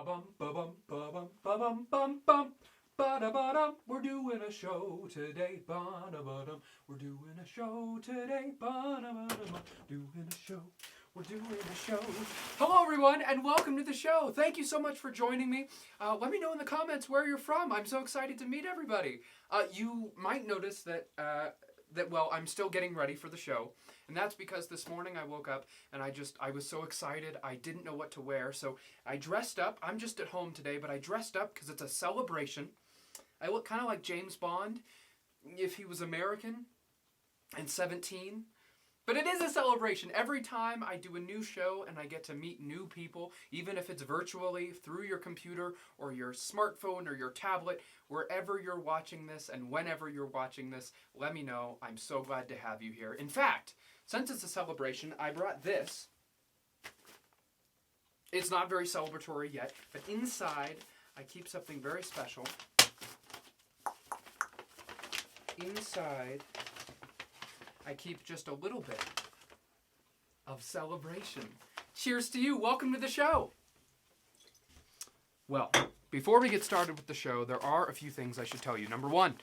Ba-bum, ba-bum, ba-bum, ba-bum, bum, bum. Ba-da-ba-dum, we're doing a show today. Ba-da-ba-dum, we're doing a show today. Ba-da-ba-dum, doing a show. We're doing a show. Hello, everyone, and welcome to the show. Thank you so much for joining me. Let me know in the comments where you're from. I'm so excited to meet everybody. You might notice that I'm still getting ready for the show. And that's because this morning I woke up and I was so excited. I didn't know what to wear. So I dressed up. I'm just at home today, but I dressed up because it's a celebration. I look kind of like James Bond if he was American and 17. But it is a celebration. Every time I do a new show and I get to meet new people, even if it's virtually through your computer or your smartphone or your tablet, wherever you're watching this and whenever you're watching this, let me know. I'm so glad to have you here. In fact, since it's a celebration, I brought this. It's not very celebratory yet, but inside I keep something very special. Inside I keep just a little bit of celebration. Cheers to you. Welcome to the show. Well, before we get started with the show, there are a few things I should tell you. Number one,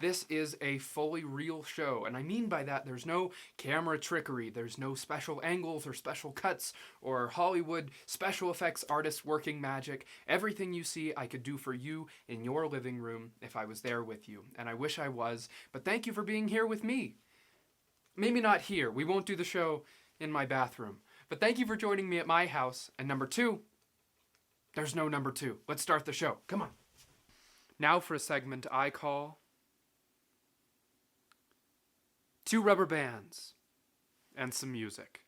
this is a fully real show. And I mean by that, there's no camera trickery. There's no special angles or special cuts or Hollywood special effects artists working magic. Everything you see, I could do for you in your living room if I was there with you. And I wish I was. But thank you for being here with me. Maybe not here. We won't do the show in my bathroom. But thank you for joining me at my house. And number two, there's no number two. Let's start the show. Come on. Now for a segment I call Two Rubber Bands and Some Music.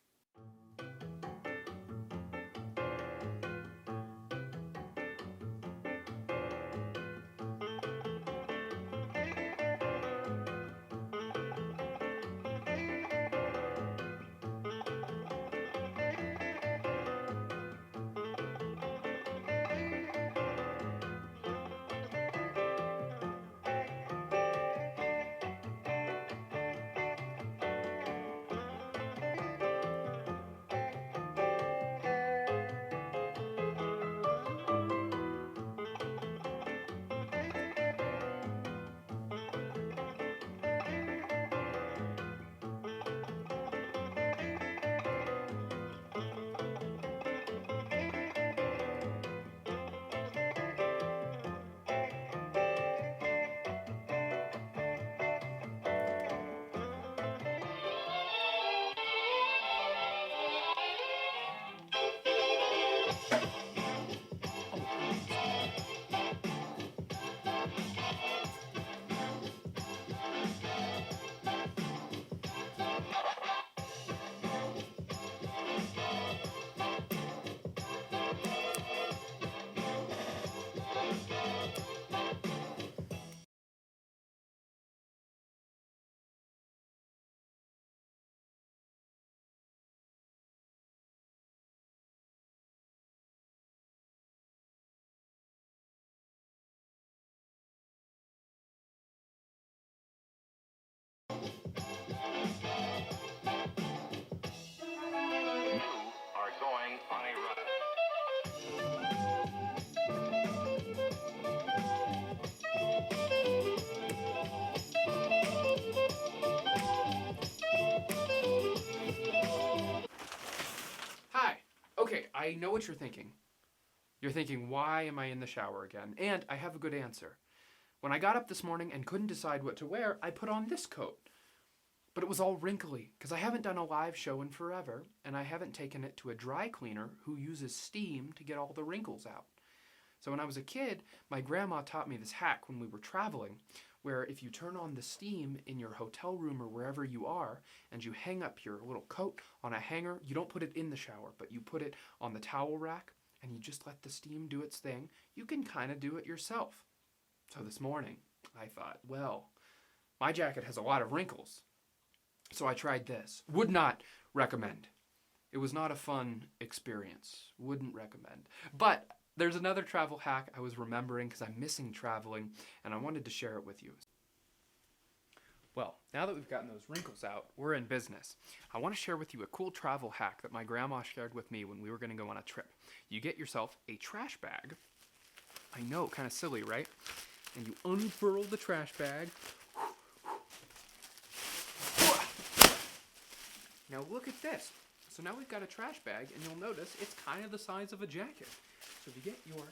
Okay, I know what you're thinking. You're thinking, why am I in the shower again? And I have a good answer. When I got up this morning and couldn't decide what to wear, I put on this coat. But it was all wrinkly, because I haven't done a live show in forever, and I haven't taken it to a dry cleaner who uses steam to get all the wrinkles out. So when I was a kid, my grandma taught me this hack when we were traveling, where if you turn on the steam in your hotel room or wherever you are, and you hang up your little coat on a hanger, you don't put it in the shower, but you put it on the towel rack, and you just let the steam do its thing, you can kind of do it yourself. So this morning, I thought, well, my jacket has a lot of wrinkles. So I tried this. Would not recommend. It was not a fun experience. Wouldn't recommend. But there's another travel hack I was remembering because I'm missing traveling, and I wanted to share it with you. Well, now that we've gotten those wrinkles out, we're in business. I want to share with you a cool travel hack that my grandma shared with me when we were going to go on a trip. You get yourself a trash bag. I know, kind of silly, right? And you unfurl the trash bag. Now look at this. So now we've got a trash bag, and you'll notice it's kind of the size of a jacket. So if you get your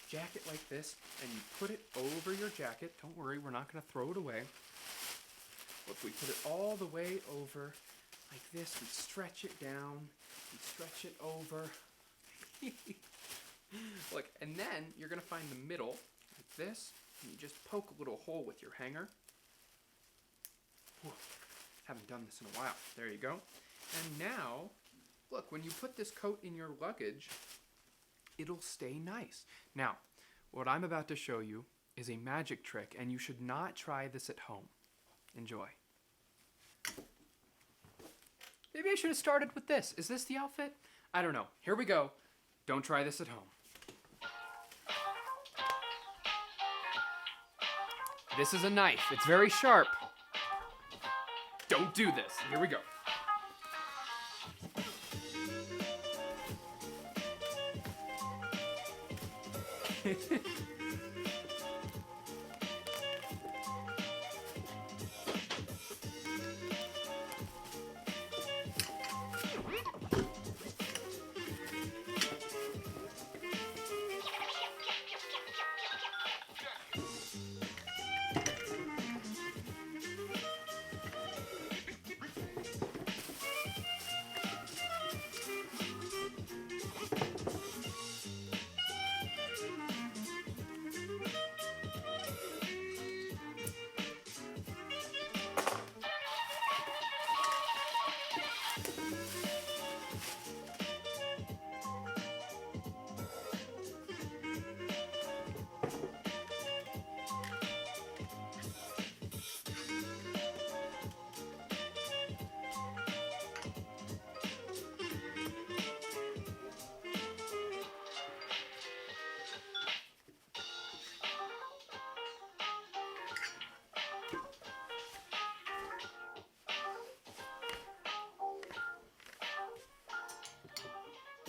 jacket like this, and you put it over your jacket, don't worry, we're not going to throw it away. Look, we put it all the way over like this. We stretch it down. We stretch it over. Look, and then you're going to find the middle like this. And you just poke a little hole with your hanger. Whew, haven't done this in a while. There you go. And now, look, when you put this coat in your luggage, it'll stay nice. Now, what I'm about to show you is a magic trick, and you should not try this at home. Enjoy. Maybe I should have started with this. Is this the outfit? I don't know. Here we go. Don't try this at home. This is a knife. It's very sharp. Don't do this. Here we go.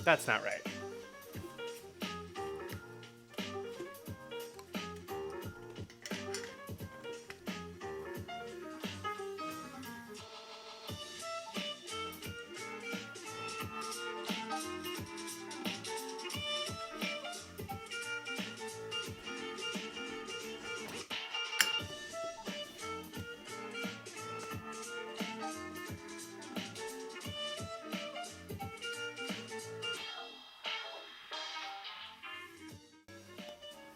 That's not right.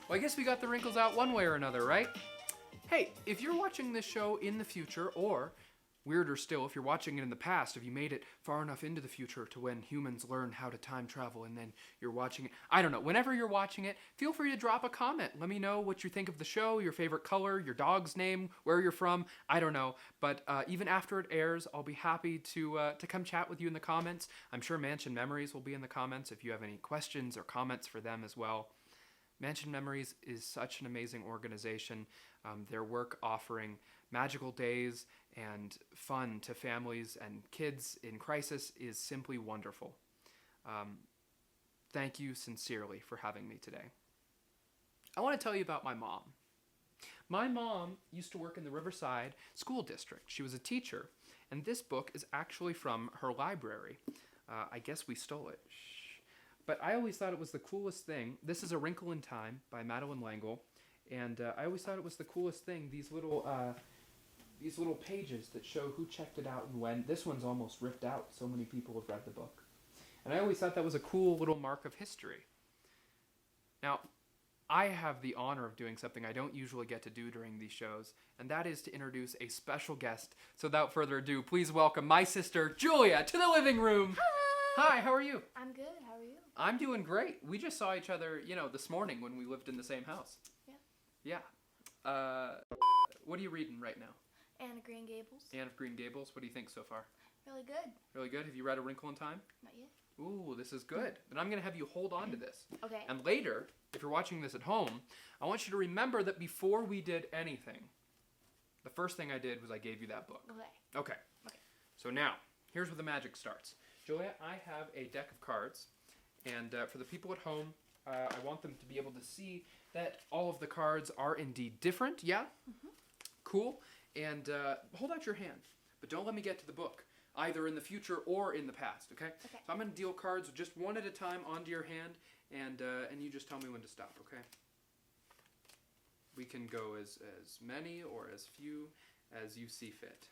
Well, I guess we got the wrinkles out one way or another, right? Hey, if you're watching this show in the future, or weirder still, if you're watching it in the past, if you made it far enough into the future to when humans learn how to time travel and then you're watching it, I don't know, whenever you're watching it, feel free to drop a comment. Let me know what you think of the show, your favorite color, your dog's name, where you're from, I don't know. But even after it airs, I'll be happy to come chat with you in the comments. I'm sure Mansion Memories will be in the comments if you have any questions or comments for them as well. Mansion Memories is such an amazing organization. Their work offering magical days and fun to families and kids in crisis is simply wonderful. Thank you sincerely for having me today. I want to tell you about my mom. My mom used to work in the Riverside School District. She was a teacher, and this book is actually from her library. I guess we stole it. But I always thought it was the coolest thing. This is A Wrinkle in Time by Madeline L'Engle, and I always thought it was the coolest thing. These little pages that show who checked it out and when. This one's almost ripped out. So many people have read the book, and I always thought that was a cool little mark of history. Now, I have the honor of doing something I don't usually get to do during these shows, and that is to introduce a special guest. So without further ado, please welcome my sister Julia to the living room. Hi, how are you? I'm good. How are you? I'm doing great. We just saw each other, this morning when we lived in the same house. Yeah. Yeah. What are you reading right now? Anne of Green Gables. Anne of Green Gables. What do you think so far? Really good. Really good? Have you read A Wrinkle in Time? Not yet. Ooh, this is good. Then I'm going to have you hold on to this. Okay. And later, if you're watching this at home, I want you to remember that before we did anything, The first thing I did was I gave you that book. Okay. Okay. So now, here's where the magic starts. Julia, I have a deck of cards, and for the people at home, I want them to be able to see that all of the cards are indeed different. Yeah? Mm-hmm. Cool. And hold out your hand, but don't let me get to the book, either in the future or in the past, okay? Okay. So I'm going to deal cards just one at a time onto your hand, and you just tell me when to stop, okay? We can go as many or as few as you see fit.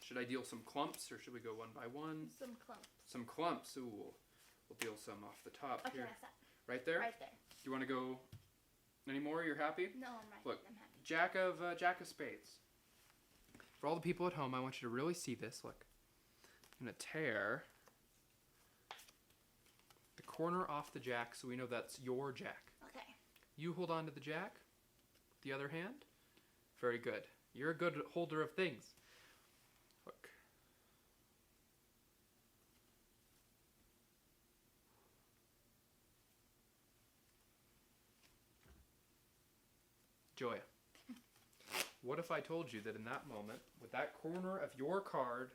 Should I deal some clumps, or should we go one by one? Some clumps. Some clumps. Ooh, we'll deal some off the top Okay, here. that's that. Right there? Right there. Do you want to go any more? You're happy? No, I'm right. Look. I'm happy. Jack of spades. For all the people at home, I want you to really see this. Look. I'm going to tear the corner off the jack so we know that's your jack. Okay. You hold on to the jack. The other hand. Very good. You're a good holder of things. Look. Joya, what if I told you that in that moment, with that corner of your card,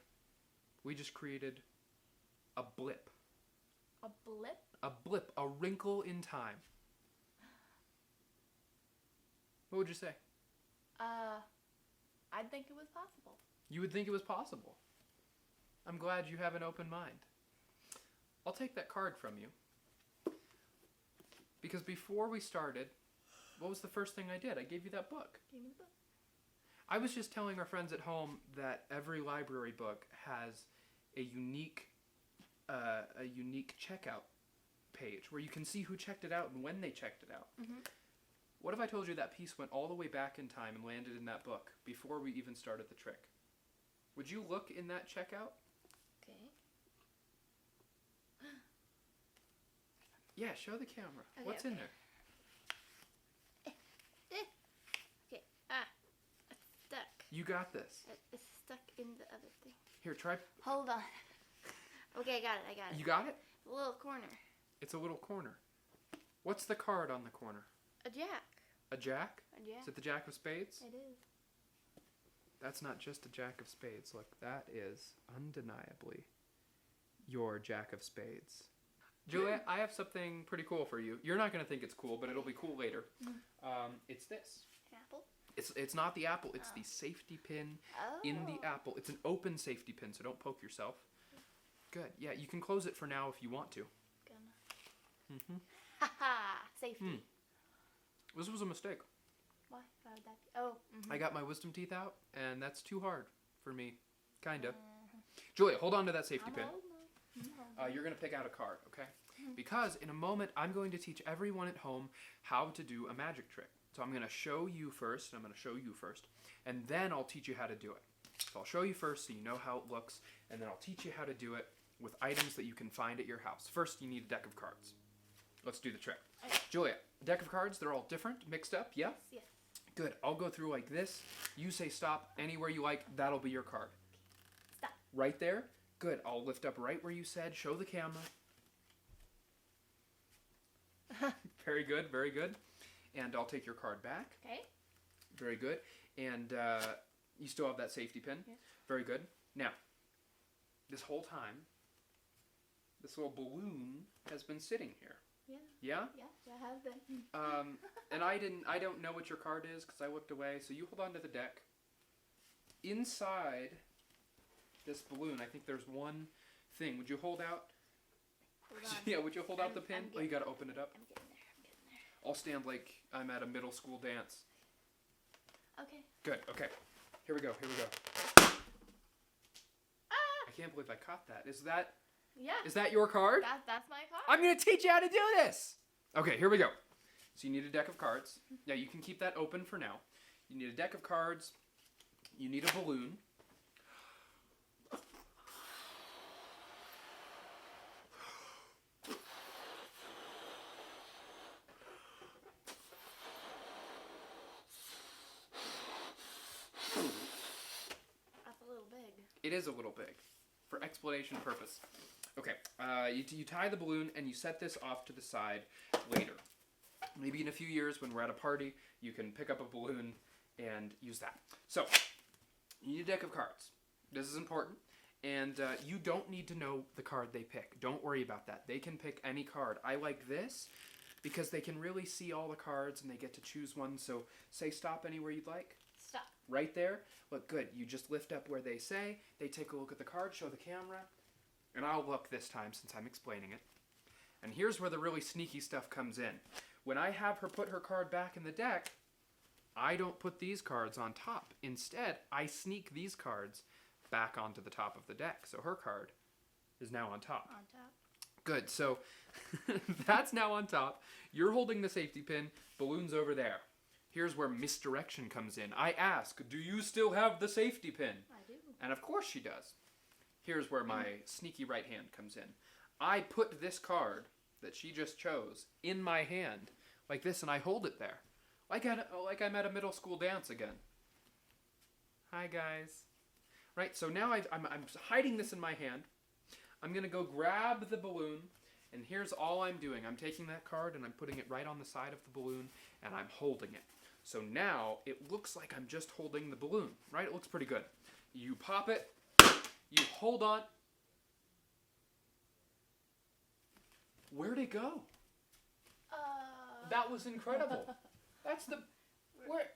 we just created a blip? A blip? A blip, a wrinkle in time. What would you say? I'd think it was possible. You would think it was possible. I'm glad you have an open mind. I'll take that card from you. Because before we started, what was the first thing I did? I gave you that book. Give me the book. I was just telling our friends at home that every library book has a unique checkout page where you can see who checked it out and when they checked it out. Mm-hmm. What if I told you that piece went all the way back in time and landed in that book before we even started the trick? Would you look in that checkout? Okay. Yeah, show the camera. Okay, What's in okay. there? Okay. It's stuck. You got this. It's stuck in the other thing. Here, try. Hold on. Okay, I got it. You got it? The little corner. It's a little corner. What's the card on the corner? A jack. A jack? A jack. Is it the jack of spades? It is. That's not just a jack of spades. Look, that is undeniably your jack of spades. Juliet, I have something pretty cool for you. You're not going to think it's cool, but it'll be cool later. It's this. An apple? It's not the apple. It's the safety pin in the apple. It's an open safety pin, so don't poke yourself. Good. Yeah, you can close it for now if you want to. Gonna. Mm-hmm. Haha! Safety. This was a mistake. Why? Why would that be? Oh. Mm-hmm. I got my wisdom teeth out, and that's too hard for me. Kinda. Julia, hold on to that safety pin. You're going to pick out a card, okay? Because in a moment, I'm going to teach everyone at home how to do a magic trick. So I'm going to show you first, and I'm going to show you first, and then I'll teach you how to do it. So I'll show you first so you know how it looks, and then I'll teach you how to do it with items that you can find at your house. First, you need a deck of cards. Let's do the trick. Okay. Julia, deck of cards, they're all different, mixed up, yeah? Yes. Good. I'll go through like this. You say stop anywhere you like. That'll be your card. Stop. Right there? Good. I'll lift up right where you said. Show the camera. Very good. Very good. And I'll take your card back. Okay. Very good. And you still have that safety pin. Yes. Very good. Now, this whole time, this little balloon has been sitting here. Yeah. Yeah? Yeah, I have been. And I don't know what your card is because I looked away. So you hold on to the deck. Inside this balloon, I think there's one thing. Would you hold out? Hold on. Yeah, would you hold out the pin? I'm Oh, you got to open it up. I'm getting there. I'll stand like I'm at a middle school dance. Okay. Good. Okay. Here we go. Here we go. Ah! I can't believe I caught that. Is that Yeah. your card? That's my card. I'm going to teach you how to do this. Okay, here we go. So you need a deck of cards. Yeah, you can keep that open for now. You need a deck of cards. You need a balloon. That's a little big. It is a little big for explanation purpose. Okay, you tie the balloon and you set this off to the side later. Maybe in a few years when we're at a party, you can pick up a balloon and use that. So, you need a deck of cards. This is important. And you don't need to know the card they pick. Don't worry about that. They can pick any card. I like this because they can really see all the cards and they get to choose one. So say stop anywhere you'd like. Stop. Right there. Look, good. You just lift up where they say. They take a look at the card, show the camera. And I'll look this time since I'm explaining it. And here's where the really sneaky stuff comes in. When I have her put her card back in the deck, I don't put these cards on top. Instead, I sneak these cards back onto the top of the deck. So her card is now on top. On top. Good. So that's now on top. You're holding the safety pin. Balloon's over there. Here's where misdirection comes in. I ask, do you still have the safety pin? I do. And of course she does. Here's where my sneaky right hand comes in. I put this card that she just chose in my hand like this, and I hold it there. Like I'm at a middle school dance again. Hi, guys. Right, so now I'm hiding this in my hand. I'm going to go grab the balloon, and here's all I'm doing. I'm taking that card, and I'm putting it right on the side of the balloon, and I'm holding it. So now it looks like I'm just holding the balloon, right? It looks pretty good. You pop it. You hold on. Where'd it go? That was incredible. That's the... Where?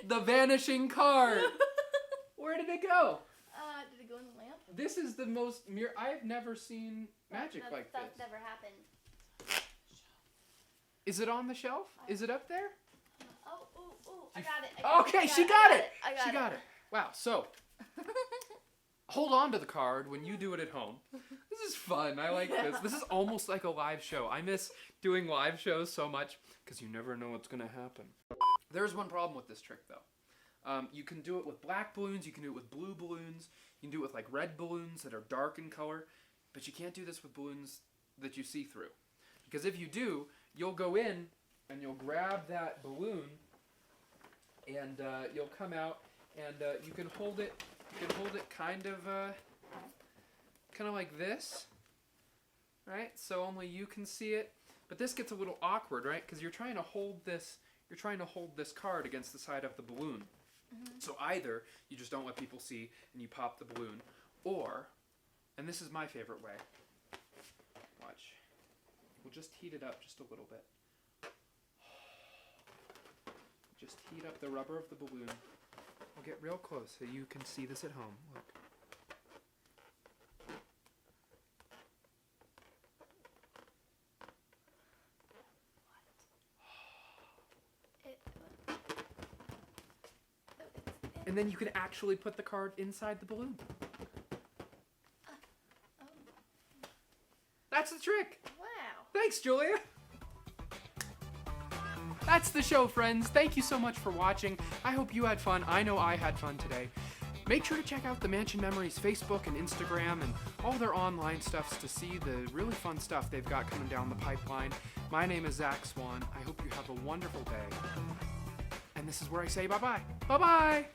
The vanishing card. Where did it go? Did it go in the lamp? This is the most I've never seen magic like this. That's never happened. Is it on the shelf? Is it up there? I got it. Okay, she got it. She got it. Wow. So, hold on to the card when you do it at home. This is fun. I like this. This is almost like a live show. I miss doing live shows so much because you never know what's going to happen. There's one problem with this trick, though. You can do it with black balloons. You can do it with blue balloons. You can do it with like red balloons that are dark in color. But you can't do this with balloons that you see through. Because if you do, you'll go in and you'll grab that balloon and you'll come out and you can hold it. You can hold it kind of like this, right? So only you can see it. But this gets a little awkward, right? Because you're trying to hold this. You're trying to hold this card against the side of the balloon. Mm-hmm. So either you just don't let people see and you pop the balloon, or, and this is my favorite way. Watch. We'll just heat it up just a little bit. Just heat up the rubber of the balloon. We'll get real close so you can see this at home. Look. And then you can actually put the card inside the balloon. That's the trick. Wow. Thanks, Julia. That's the show, friends. Thank you so much for watching. I hope you had fun. I know I had fun today. Make sure to check out the Mansion Memories Facebook and Instagram and all their online stuffs to see the really fun stuff they've got coming down the pipeline. My name is Zac Swan. I hope you have a wonderful day. And this is where I say bye-bye. Bye-bye!